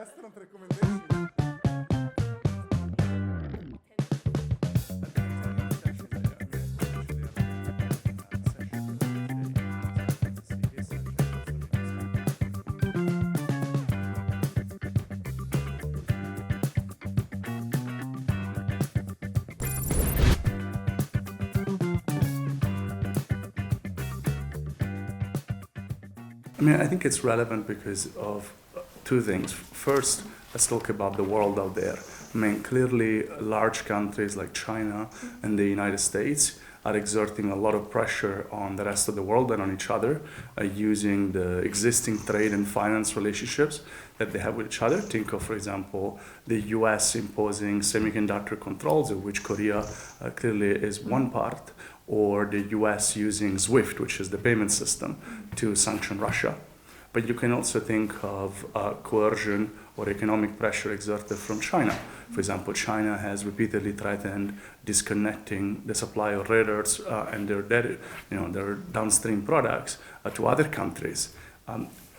restaurant recommendation. I mean, I think it's relevant because of two things. First, let's talk about the world out there. I mean, clearly large countries like China and the United States are exerting a lot of pressure on the rest of the world and on each other using the existing trade and finance relationships that they have with each other. Think of, for example, the US imposing semiconductor controls, of which Korea clearly is one part, or the US using SWIFT, which is the payment system, to sanction Russia. But you can also think of coercion or economic pressure exerted from China. For example, China has repeatedly threatened disconnecting the supply of rare earths and their downstream products to other countries.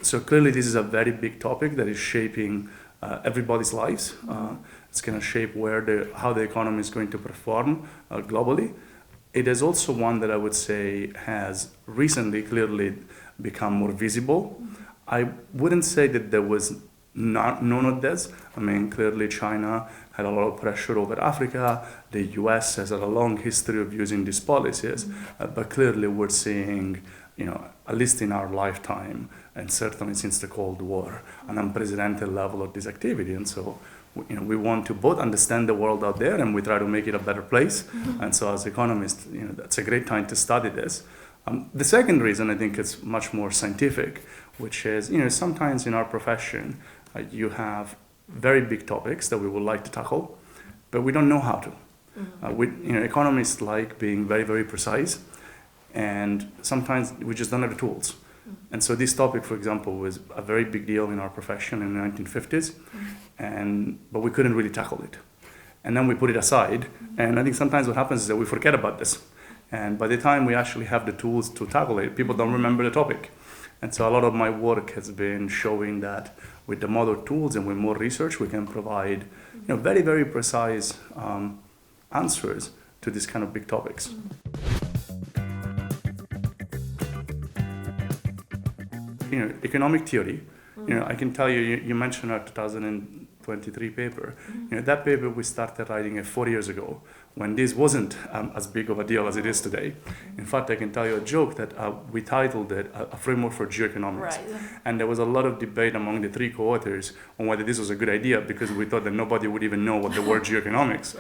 So clearly this is a very big topic that is shaping everybody's lives. It's going to shape how the economy is going to perform globally. It is also one that I would say has recently clearly become more visible. I wouldn't say that there was none of this. I mean, clearly China had a lot of pressure over Africa. The US has had a long history of using these policies, but clearly we're seeing, at least in our lifetime, and certainly since the Cold War, an unprecedented level of this activity. And so we want to both understand the world out there and we try to make it a better place. And so as economists, that's a great time to study this. The second reason I think it's much more scientific, which is, sometimes in our profession, you have very big topics that we would like to tackle, but we don't know how to. Economists like being very, very precise, and sometimes we just don't have the tools. And so this topic, for example, was a very big deal in our profession in the 1950s, but we couldn't really tackle it. And then we put it aside, and I think sometimes what happens is that we forget about this. And by the time we actually have the tools to tackle it, people don't remember the topic. And so a lot of my work has been showing that with the modern tools and with more research, we can provide very, very precise answers to these kind of big topics. Economic theory, I can tell you mentioned our 2023 paper. That paper we started writing 4 years ago when this wasn't as big of a deal as it is today. In fact, I can tell you a joke that we titled it A Framework for Geoeconomics. Right. And there was a lot of debate among the three co-authors on whether this was a good idea because we thought that nobody would even know what the word geoeconomics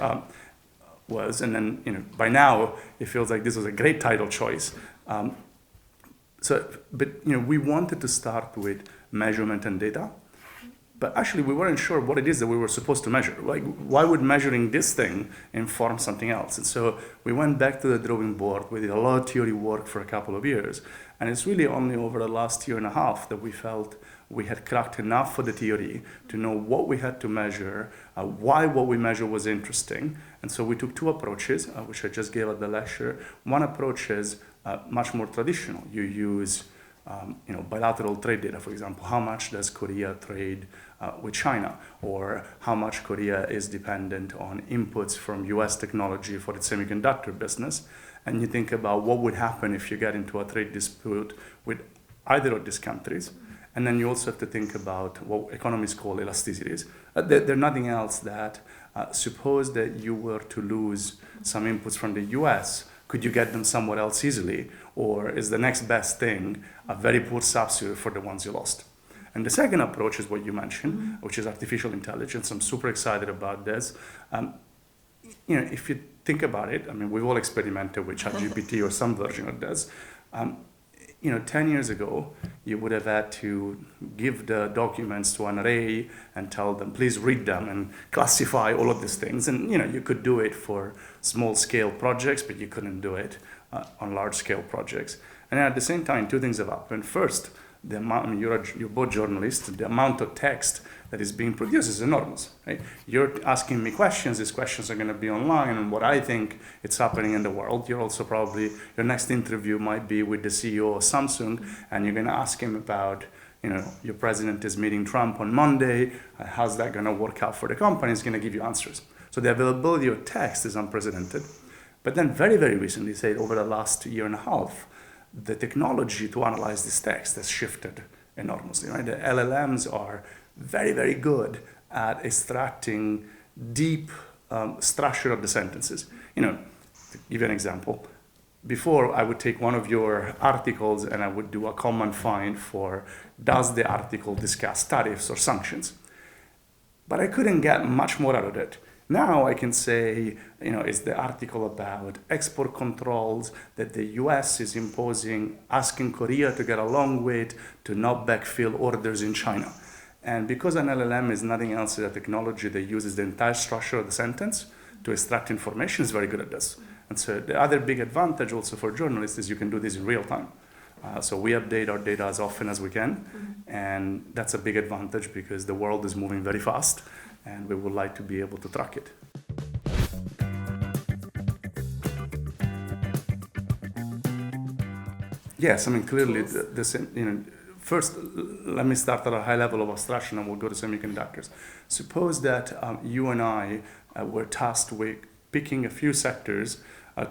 was. And then, by now, it feels like this was a great title choice. But we wanted to start with measurement and data, but actually we weren't sure what it is that we were supposed to measure. Like, why would measuring this thing inform something else? And so we went back to the drawing board. We did a lot of theory work for a couple of years, and it's really only over the last year and a half that we felt we had cracked enough for the theory to know what we had to measure, why what we measure was interesting. And so we took two approaches, which I just gave at the lecture. One approach is much more traditional. You use bilateral trade data, for example. How much does Korea trade with China? Or how much Korea is dependent on inputs from US technology for its semiconductor business? And you think about what would happen if you get into a trade dispute with either of these countries. And then you also have to think about what economists call elasticities. They're nothing else that suppose that you were to lose some inputs from the US, could you get them somewhere else easily? Or is the next best thing a very poor substitute for the ones you lost? And the second approach is what you mentioned, which is artificial intelligence. I'm super excited about this. If you think about it, I mean, we've all experimented with ChatGPT or some version of this. 10 years ago, you would have had to give the documents to an array and tell them, please read them and classify all of these things. And, you could do it for small scale projects, but you couldn't do it on large scale projects. And at the same time, two things have happened. First, the amount, you're both journalists, the amount of text that is being produced is enormous. Right? You're asking me questions, these questions are going to be online, and what I think it's happening in the world. You're also probably, your next interview might be with the CEO of Samsung, and you're going to ask him about your president is meeting Trump on Monday. How's that going to work out for the company? It's going to give you answers. So the availability of text is unprecedented. But then very, very recently, say over the last year and a half, the technology to analyze this text has shifted enormously. Right? The LLMs are very, very good at extracting deep structure of the sentences. To give you an example, before I would take one of your articles and I would do a command find for, does the article discuss tariffs or sanctions? But I couldn't get much more out of it. Now I can say, is the article about export controls that the US is imposing, asking Korea to get along with to not backfill orders in China? And because an LLM is nothing else than a technology that uses the entire structure of the sentence to extract information, is very good at this. And so the other big advantage also for journalists is you can do this in real time. So we update our data as often as we can, and that's a big advantage because the world is moving very fast, and we would like to be able to track it. Yes, clearly, first, let me start at a high level of abstraction and we'll go to semiconductors. Suppose that you and I were tasked with picking a few sectors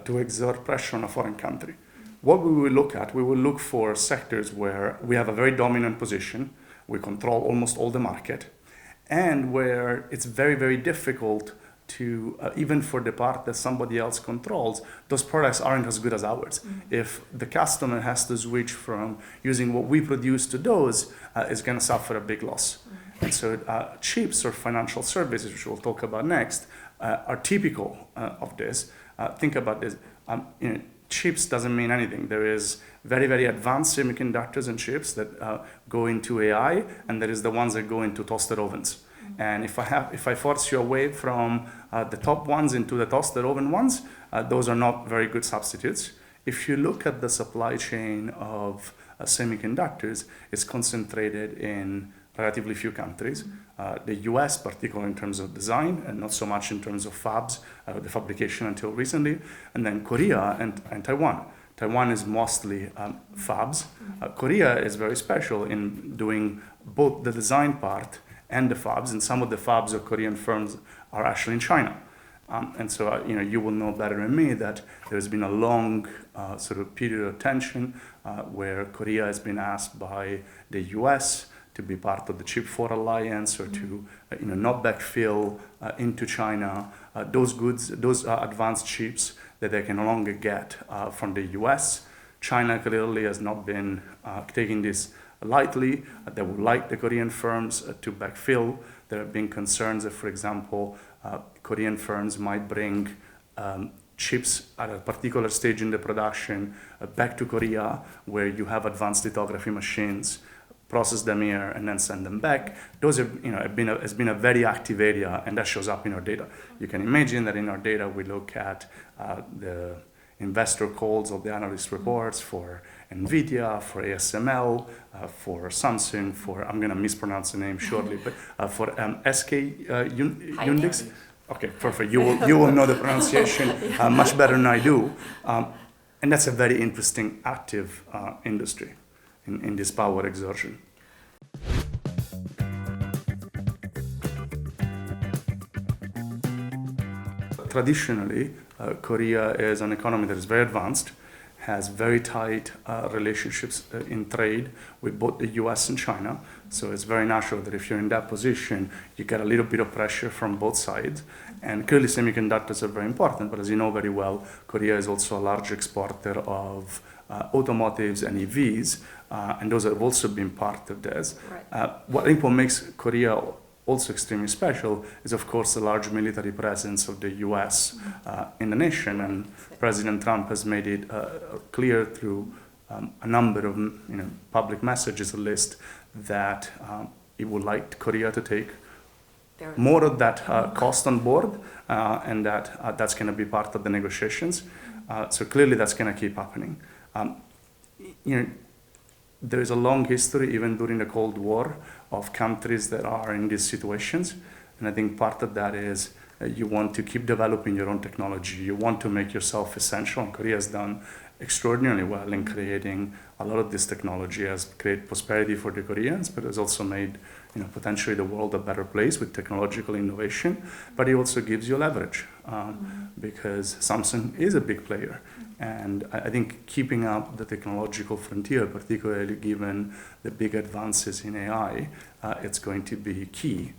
to exert pressure on a foreign country. What we will look at, we will look for sectors where we have a very dominant position, we control almost all the market, and where it's very, very difficult to, even for the part that somebody else controls, those products aren't as good as ours. If the customer has to switch from using what we produce to those, it's going to suffer a big loss. And so chips or financial services, which we'll talk about next, are typical of this. Think about this. Chips doesn't mean anything. There is very, very advanced semiconductors and chips that go into AI, and there is the ones that go into toaster ovens. And if I force you away from the top ones into the toaster oven ones, those are not very good substitutes. If you look at the supply chain of semiconductors, it's concentrated in relatively few countries. The US, particularly in terms of design, and not so much in terms of fabs, the fabrication until recently, and then Korea and Taiwan. Taiwan is mostly fabs. Korea is very special in doing both the design part and the fabs, and some of the fabs of Korean firms are actually in China. And so, you will know better than me that there's been a long sort of period of tension where Korea has been asked by the US to be part of the Chip 4 alliance or to not backfill into China those goods, those advanced chips that they can no longer get from the US. China clearly has not been taking this lightly. They would like the Korean firms to backfill. There have been concerns that, for example, Korean firms might bring chips at a particular stage in the production back to Korea, where you have advanced lithography machines, process them here, and then send them back. Those have, has been a very active area, and that shows up in our data. You can imagine that in our data we look at the investor calls or the analyst reports for NVIDIA, for ASML, for Samsung, for, I'm going to mispronounce the name shortly, but for SK Unix. Okay, perfect. You will know the pronunciation much better than I do. And that's a very interesting active industry in this power exertion. Traditionally, Korea is an economy that is very advanced, has very tight relationships in trade with both the US and China. So it's very natural that if you're in that position, you get a little bit of pressure from both sides. And clearly semiconductors are very important, but as you know very well, Korea is also a large exporter of automotives and EVs, and those have also been part of this. Right. What I think what makes Korea also extremely special is, of course, the large military presence of the US in the nation, and President Trump has made it clear through a number of public messages, at least, that he would like Korea to take more of that cost on board, and that that's going to be part of the negotiations. So clearly that's going to keep happening. There is a long history, even during the Cold War, of countries that are in these situations. And I think part of that is you want to keep developing your own technology. You want to make yourself essential. And Korea has done extraordinarily well in creating a lot of this technology, has created prosperity for the Koreans, but has also made potentially the world a better place with technological innovation. But it also gives you leverage because Samsung is a big player. And I think keeping up the technological frontier, particularly given the big advances in AI, it's going to be key.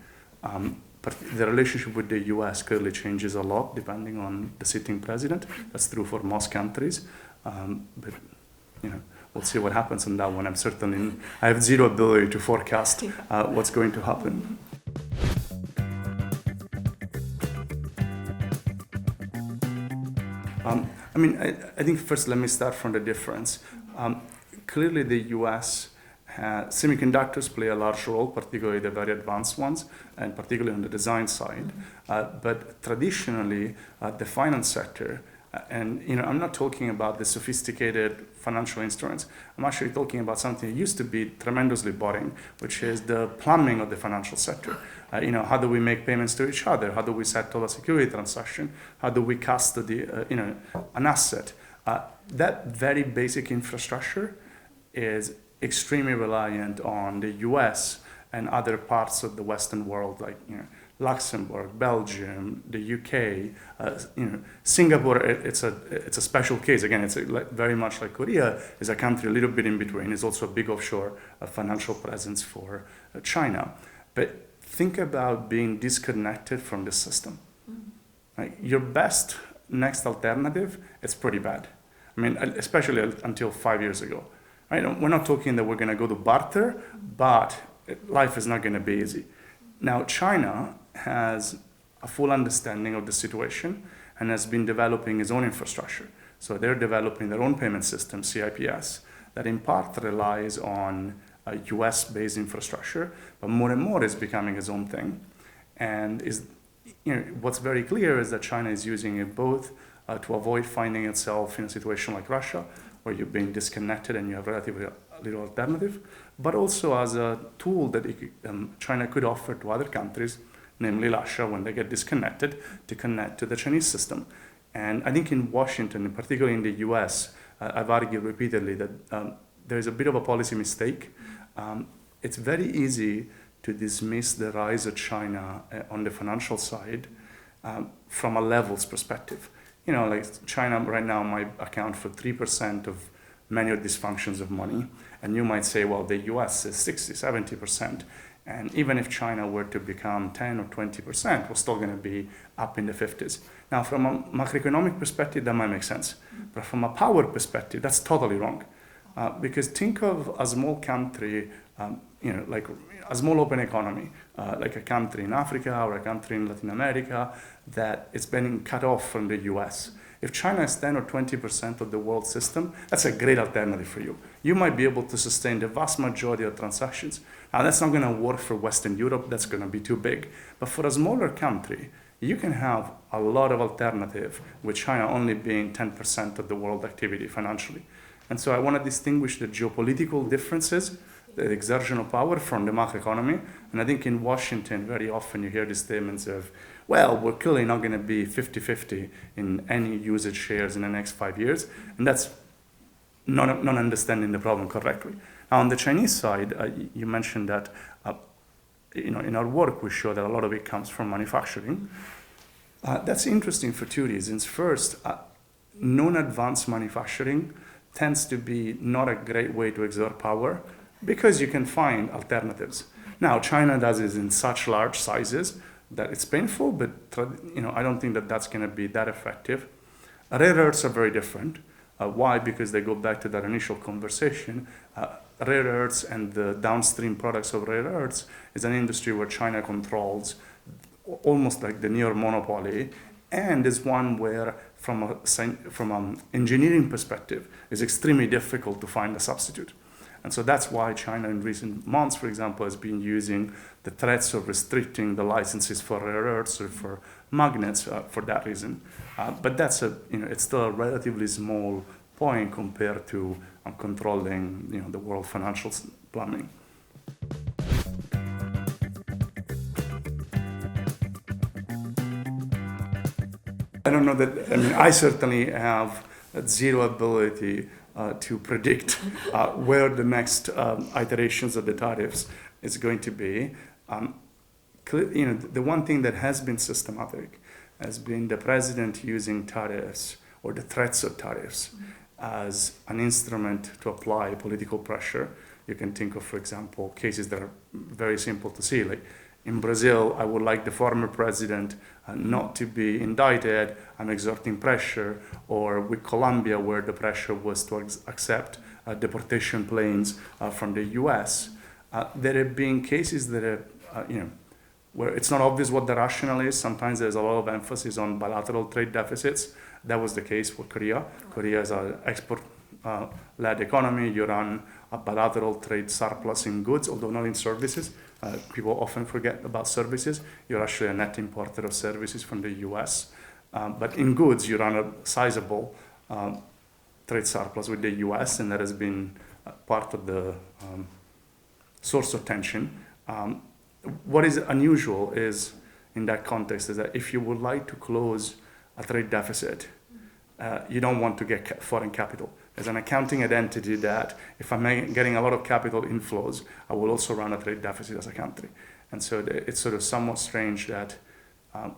But the relationship with the US clearly changes a lot depending on the sitting president. That's true for most countries. But we'll see what happens on that one. I have zero ability to forecast what's going to happen. I think first let me start from the difference. Clearly the US semiconductors play a large role, particularly the very advanced ones, and particularly on the design side. But traditionally, the finance sector, and I'm not talking about the sophisticated financial instruments. I'm actually talking about something that used to be tremendously boring, which is the plumbing of the financial sector. How do we make payments to each other? How do we settle a security transaction? How do we custody, an asset? That very basic infrastructure is extremely reliant on the US and other parts of the Western world, like Luxembourg, Belgium, the UK, Singapore. It's a special case. Again, it's very much like Korea. Is a country a little bit in between. It's also a big offshore financial presence for China. But think about being disconnected from the system. Your best next alternative is pretty bad. Especially until 5 years ago. We're not talking that we're going to go to barter, but life is not going to be easy. Now, China has a full understanding of the situation and has been developing its own infrastructure. So they're developing their own payment system, CIPS, that in part relies on a US-based infrastructure, but more and more is becoming its own thing. And what's very clear is that China is using it both to avoid finding itself in a situation like Russia, where you're being disconnected and you have relatively little alternative, but also as a tool that China could offer to other countries, namely Russia, when they get disconnected, to connect to the Chinese system. And I think in Washington, and particularly in the US, I've argued repeatedly that there's a bit of a policy mistake. It's very easy to dismiss the rise of China on the financial side from a levels perspective. Like China right now might account for 3% of many of these functions of money. And you might say, well, the US is 60, 70%. And even if China were to become 10 or 20%, we're still going to be up in the 50s. Now, from a macroeconomic perspective, that might make sense. But from a power perspective, that's totally wrong. Because think of a small country, like a small open economy, like a country in Africa or a country in Latin America that is being cut off from the US. If China is 10 or 20% of the world system, that's a great alternative for you. You might be able to sustain the vast majority of transactions. Now, that's not going to work for Western Europe. That's going to be too big. But for a smaller country, you can have a lot of alternative with China only being 10% of the world activity financially. And so I want to distinguish the geopolitical differences, the exertion of power, from the macroeconomy. And I think in Washington, very often you hear these statements of, well, we're clearly not going to be 50-50 in any usage shares in the next 5 years. And that's not understanding the problem correctly. Now, on the Chinese side, you mentioned that in our work, we show that a lot of it comes from manufacturing. That's interesting for two reasons. First, non-advanced manufacturing tends to be not a great way to exert power because you can find alternatives. Now, China does it in such large sizes that it's painful, but I don't think that that's going to be that effective. Rare earths are very different. Why? Because they go back to that initial conversation. Rare earths and the downstream products of rare earths is an industry where China controls almost like the near monopoly, and is one where from an engineering perspective is extremely difficult to find a substitute. And so that's why China in recent months, for example, has been using the threats of restricting the licenses for rare earths or for magnets for that reason. But that's it's still a relatively small point compared to controlling the world financial plumbing. I don't know that. I certainly have zero ability to predict where the next iterations of the tariffs is going to be. The one thing that has been systematic has been the president using tariffs or the threats of tariffs as an instrument to apply political pressure. You can think of, for example, cases that are very simple to see. Like in Brazil, I would like the former president not to be indicted. I'm exerting pressure. Or with Colombia, where the pressure was to accept deportation planes from the U.S. There have been cases that have, where it's not obvious what the rationale is. Sometimes there's a lot of emphasis on bilateral trade deficits. That was the case for Korea. Korea is an export-led economy. You run a bilateral trade surplus in goods, although not in services. People often forget about services. You're actually a net importer of services from the US. But in goods, you run a sizable trade surplus with the US, and that has been part of the source of tension. What is unusual is, in that context, is that if you would like to close a trade deficit, you don't want to get foreign capital. There's an accounting identity that if I'm getting a lot of capital inflows, I will also run a trade deficit as a country. And so it's sort of somewhat strange that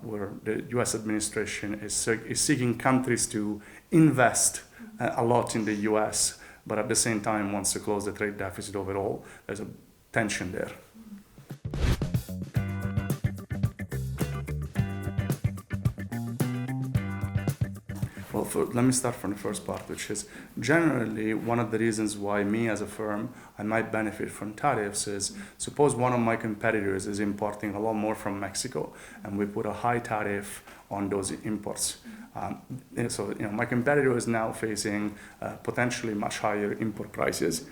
where the US administration is seeking countries to invest a lot in the US, but at the same time wants to close the trade deficit overall. There's a tension there. Well, let me start from the first part, which is generally one of the reasons why me as a firm, I might benefit from tariffs is, suppose one of my competitors is importing a lot more from Mexico and we put a high tariff on those imports. So my competitor is now facing potentially much higher import prices.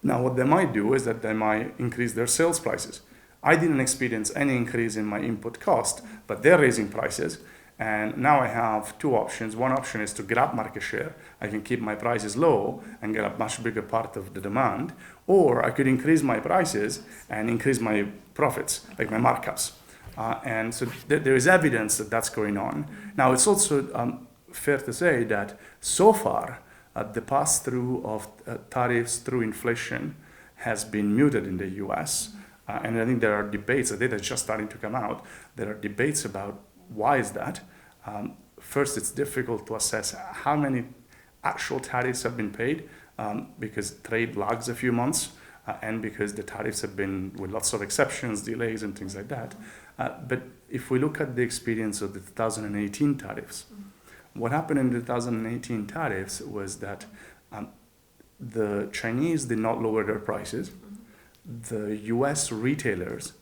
Now what they might do is that they might increase their sales prices. I didn't experience any increase in my input cost, but they're raising prices. And now I have two options. One option is to grab market share. I can keep my prices low and get a much bigger part of the demand. Or I could increase my prices and increase my profits, like my markups. And so there is evidence that that's going on. Now, it's also fair to say that so far, the pass-through of tariffs through inflation has been muted in the US. And I think there are debates, the data is just starting to come out. There are debates about why is that? First, it's difficult to assess how many actual tariffs have been paid because trade lags a few months and because the tariffs have been with lots of exceptions, delays, and things like that. But if we look at the experience of the 2018 tariffs, what happened in the 2018 tariffs was that the Chinese did not lower their prices. The US retailers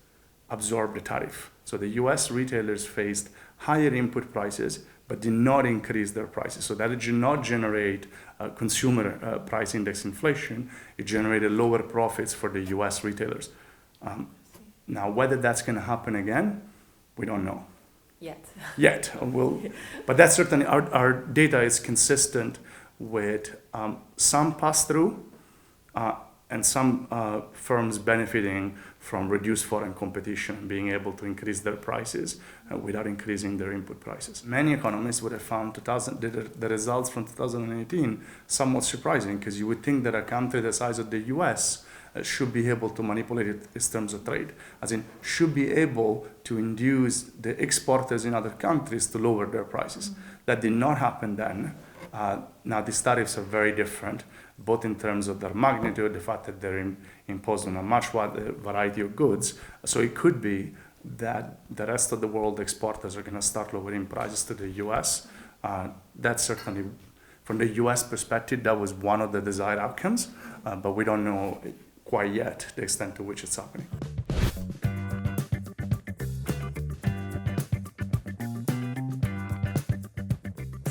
absorbed the tariff. So the US retailers faced higher input prices, but did not increase their prices. So that did not generate consumer price index inflation. It generated lower profits for the US retailers. Now, whether that's going to happen again, we don't know. Yet. But that's certainly, our data is consistent with some pass-through and some firms benefiting from reduced foreign competition and being able to increase their prices without increasing their input prices. Many economists would have found the results from 2018 somewhat surprising, because you would think that a country the size of the US should be able to manipulate its terms of trade, as in should be able to induce the exporters in other countries to lower their prices. That did not happen then. Now these tariffs are very different, both in terms of their magnitude, the fact that they're imposed on a much wider variety of goods. So it could be that the rest of the world exporters are going to start lowering prices to the US. That's certainly, from the US perspective, that was one of the desired outcomes, but we don't know quite yet the extent to which it's happening.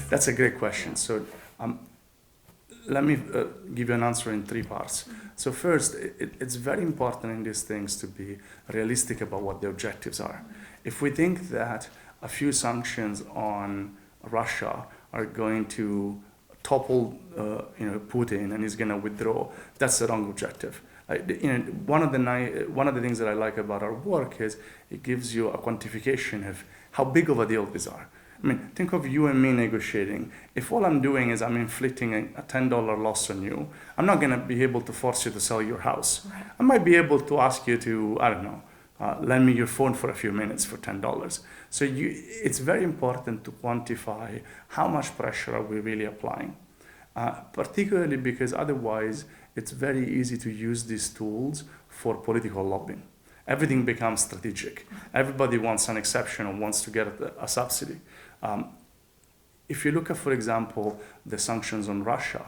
That's a great question. So let me give you an answer in three parts. So first, it's very important in these things to be realistic about what the objectives are. If we think that a few sanctions on Russia are going to topple Putin and he's going to withdraw, that's the wrong objective. One of the things that I like about our work is it gives you a quantification of how big of a deal these are. I mean, think of you and me negotiating. If all I'm doing is I'm inflicting a $10 loss on you, I'm not going to be able to force you to sell your house. Right. I might be able to ask you to, I don't know, lend me your phone for a few minutes for $10. So it's very important to quantify how much pressure are we really applying, particularly because otherwise it's very easy to use these tools for political lobbying. Everything becomes strategic. Everybody wants an exception or wants to get a subsidy. If you look at, for example, the sanctions on Russia,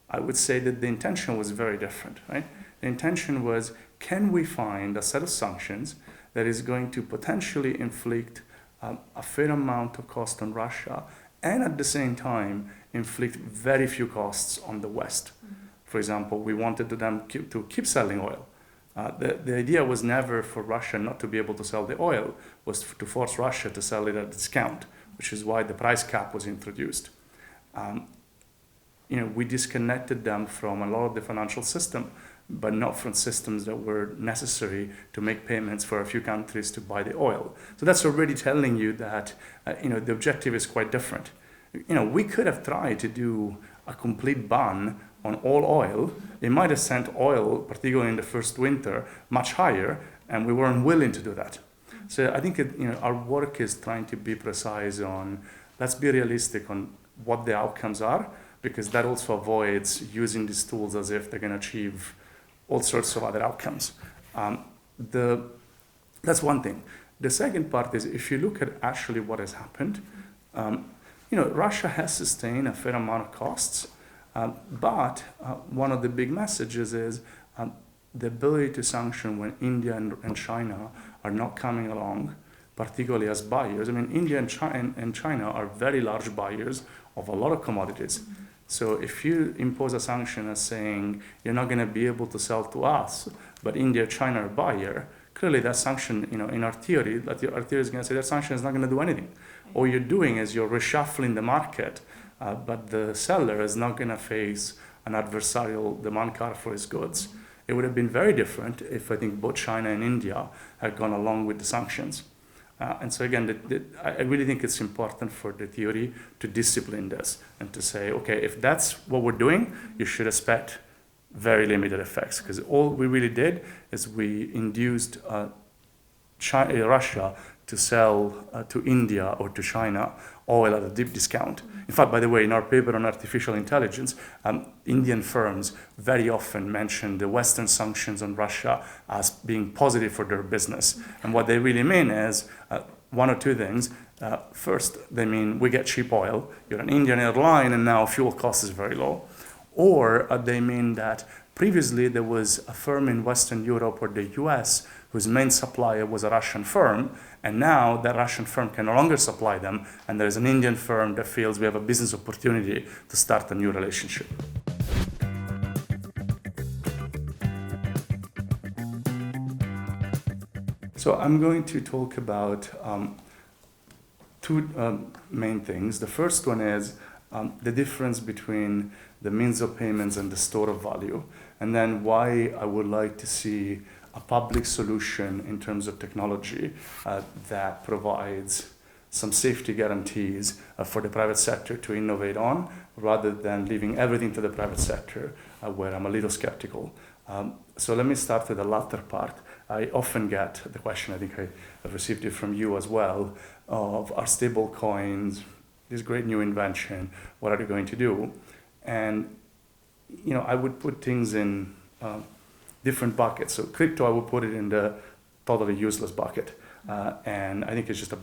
I would say that the intention was very different, right? The intention was, can we find a set of sanctions that is going to potentially inflict a fair amount of cost on Russia and at the same time inflict very few costs on the West? For example, we wanted them to keep selling oil. The idea was never for Russia not to be able to sell the oil, was to force Russia to sell it at a discount, which is why the price cap was introduced. We disconnected them from a lot of the financial system, but not from systems that were necessary to make payments for a few countries to buy the oil. So that's already telling you that the objective is quite different. We could have tried to do a complete ban on all oil. It might have sent oil, particularly in the first winter, much higher, and we weren't willing to do that. So I think our work is trying to be precise on, let's be realistic on what the outcomes are, because that also avoids using these tools as if they're going to achieve all sorts of other outcomes. That's one thing. The second part is, if you look at actually what has happened, Russia has sustained a fair amount of costs, but one of the big messages is the ability to sanction when India and China are not coming along, particularly as buyers. I mean, India and China are very large buyers of a lot of commodities. So if you impose a sanction as saying you're not going to be able to sell to us, but India or China are a buyer, clearly that sanction, in our theory, our theory is going to say that sanction is not going to do anything. All you're doing is you're reshuffling the market, but the seller is not going to face an adversarial demand curve for his goods. It would have been very different if I think both China and India had gone along with the sanctions. And so again, I really think it's important for the theory to discipline this and to say, okay, if that's what we're doing, you should expect very limited effects, because all we really did is we induced Russia to sell to India or to China oil at a deep discount. In fact, by the way, in our paper on artificial intelligence, Indian firms very often mention the Western sanctions on Russia as being positive for their business. And what they really mean is one or two things. First, they mean we get cheap oil. You're an Indian airline and now fuel cost is very low. Or they mean that previously there was a firm in Western Europe or the US whose main supplier was a Russian firm, and now that Russian firm can no longer supply them, and there's an Indian firm that feels we have a business opportunity to start a new relationship. So I'm going to talk about two main things. The first one is the difference between the means of payments and the store of value, and then why I would like to see a public solution in terms of technology that provides some safety guarantees for the private sector to innovate on, rather than leaving everything to the private sector, where I'm a little skeptical. So let me start with the latter part. I often get the question, I think I've received it from you as well, of are stable coins this great new invention, what are they going to do? And I would put things in different buckets. So crypto, I would put it in the totally useless bucket. And I think it's just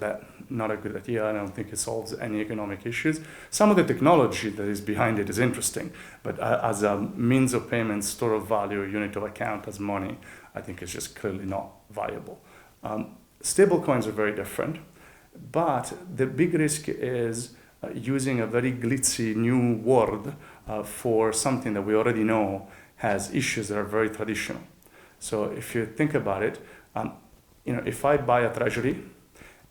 not a good idea. I don't think it solves any economic issues. Some of the technology that is behind it is interesting, but as a means of payment, store of value, unit of account, as money, I think it's just clearly not viable. Stable coins are very different, but the big risk is using a very glitzy new word for something that we already know has issues that are very traditional. So if you think about it, if I buy a treasury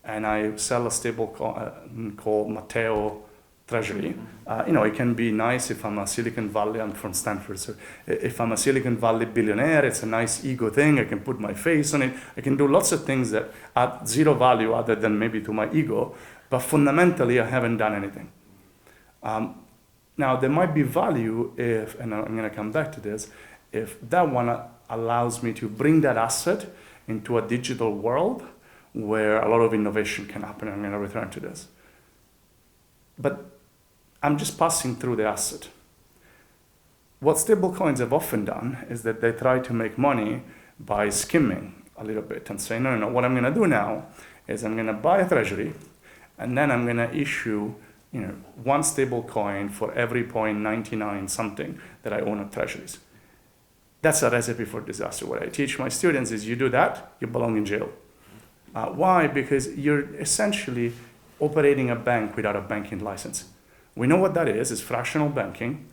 and I sell a stable coin called Mateo treasury, it can be nice if I'm a Silicon Valley, I'm from Stanford, so if I'm a Silicon Valley billionaire, it's a nice ego thing, I can put my face on it, I can do lots of things that add zero value other than maybe to my ego, but fundamentally I haven't done anything. Now there might be value if, and I'm going to come back to this, if that one allows me to bring that asset into a digital world where a lot of innovation can happen. I'm going to return to this. But I'm just passing through the asset. What stablecoins have often done is that they try to make money by skimming a little bit and say, no, what I'm going to do now is I'm going to buy a treasury and then I'm going to issue one stable coin for every 0.99 something that I own of treasuries. That's a recipe for disaster. What I teach my students is you do that, you belong in jail. Why? Because you're essentially operating a bank without a banking license. We know what that is. It's fractional banking,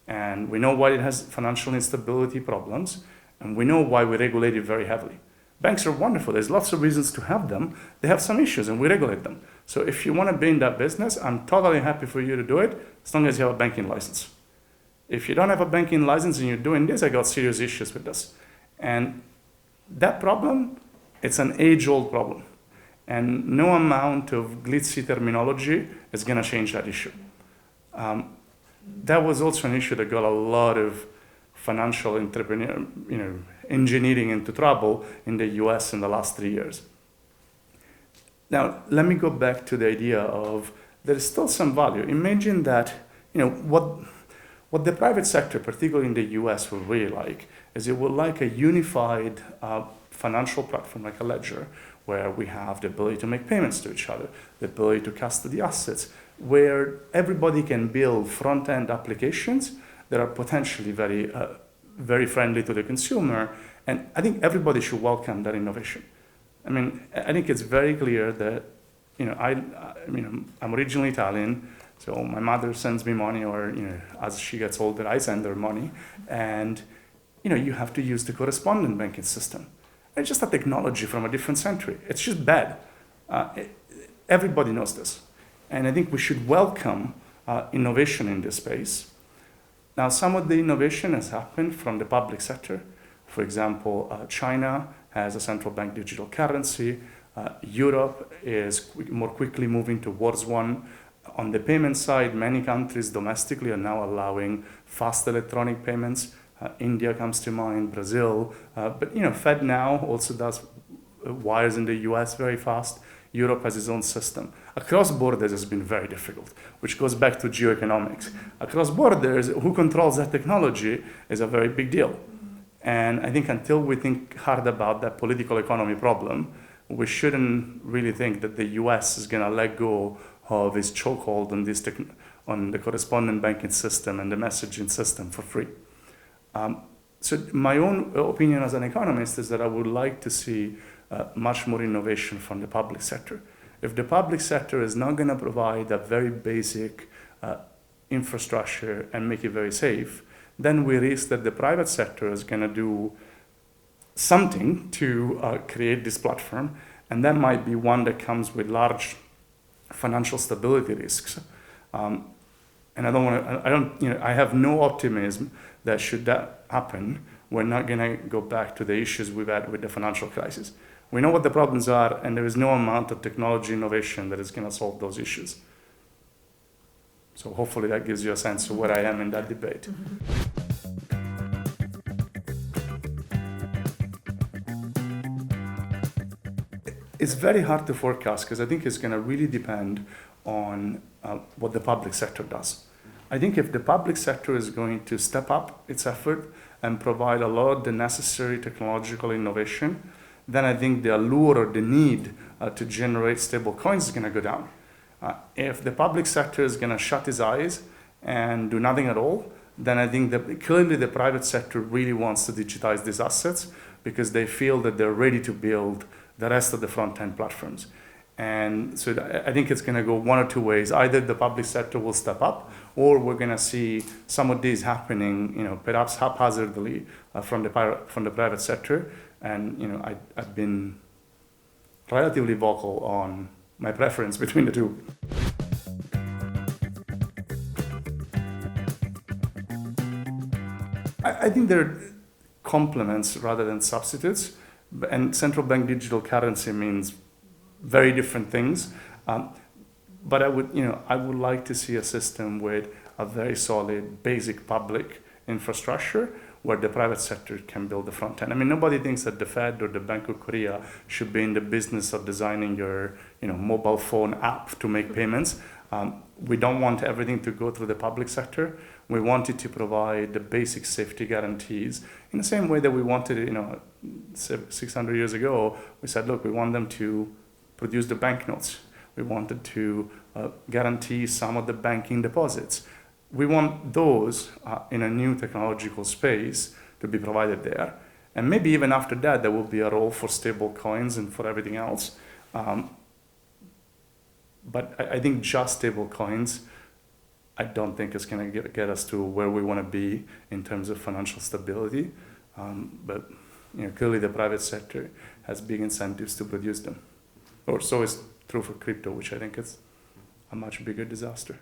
and we know why it has financial instability problems, and we know why we regulate it very heavily. Banks are wonderful. There's lots of reasons to have them. They have some issues, and we regulate them. So if you want to be in that business, I'm totally happy for you to do it, as long as you have a banking license. If you don't have a banking license and you're doing this, I got serious issues with this. And that problem, it's an age-old problem. And no amount of glitzy terminology is going to change that issue. That was also an issue that got a lot of financial engineering into trouble in the US in the last 3 years. Now, let me go back to the idea of there is still some value. Imagine that, what the private sector, particularly in the US, will really like is it would like a unified financial platform like a ledger where we have the ability to make payments to each other, the ability to custody assets, where everybody can build front-end applications that are potentially very, very friendly to the consumer. And I think everybody should welcome that innovation. I mean, I think it's very clear that, I'm originally Italian, so my mother sends me money, or, as she gets older, I send her money. And, you have to use the correspondent banking system. It's just a technology from a different century. It's just bad. Everybody knows this. And I think we should welcome innovation in this space. Now, some of the innovation has happened from the public sector. For example, China has a central bank digital currency. Europe is more quickly moving towards one. On the payment side, many countries domestically are now allowing fast electronic payments. India comes to mind, Brazil. But FedNow also does wires in the US very fast. Europe has its own system. Across borders has been very difficult, which goes back to geoeconomics. Across borders, who controls that technology is a very big deal. And I think until we think hard about that political economy problem, we shouldn't really think that the US is going to let go of its chokehold on the correspondent banking system and the messaging system for free. So my own opinion as an economist is that I would like to see much more innovation from the public sector. If the public sector is not going to provide a very basic infrastructure and make it very safe, then we risk that the private sector is going to do something to create this platform, and that might be one that comes with large financial stability risks. And I have no optimism that should that happen, we're not going to go back to the issues we've had with the financial crisis. We know what the problems are, and there is no amount of technology innovation that is going to solve those issues. So hopefully that gives you a sense of where I am in that debate. It's very hard to forecast because I think it's going to really depend on what the public sector does. I think if the public sector is going to step up its effort and provide a lot of the necessary technological innovation, then I think the allure or the need to generate stable coins is going to go down. If the public sector is going to shut its eyes and do nothing at all, then I think that clearly the private sector really wants to digitize these assets because they feel that they're ready to build the rest of the front-end platforms. And so I think it's going to go one or two ways. Either the public sector will step up, or we're going to see some of these happening, perhaps haphazardly from the private sector. And I've been relatively vocal on my preference between the two. I think they're complements rather than substitutes. And central bank digital currency means very different things. But I would like to see a system with a very solid basic public infrastructure where the private sector can build the front end. I mean, nobody thinks that the Fed or the Bank of Korea should be in the business of designing your mobile phone app to make payments. We don't want everything to go through the public sector. We wanted to provide the basic safety guarantees in the same way that we wanted it, 600 years ago. We said, look, we want them to produce the banknotes. We wanted to guarantee some of the banking deposits. We want those in a new technological space to be provided there. And maybe even after that, there will be a role for stable coins and for everything else. But I think just stable coins, I don't think it's going to get us to where we want to be in terms of financial stability. But clearly the private sector has big incentives to produce them. Or so is true for crypto, which I think is a much bigger disaster.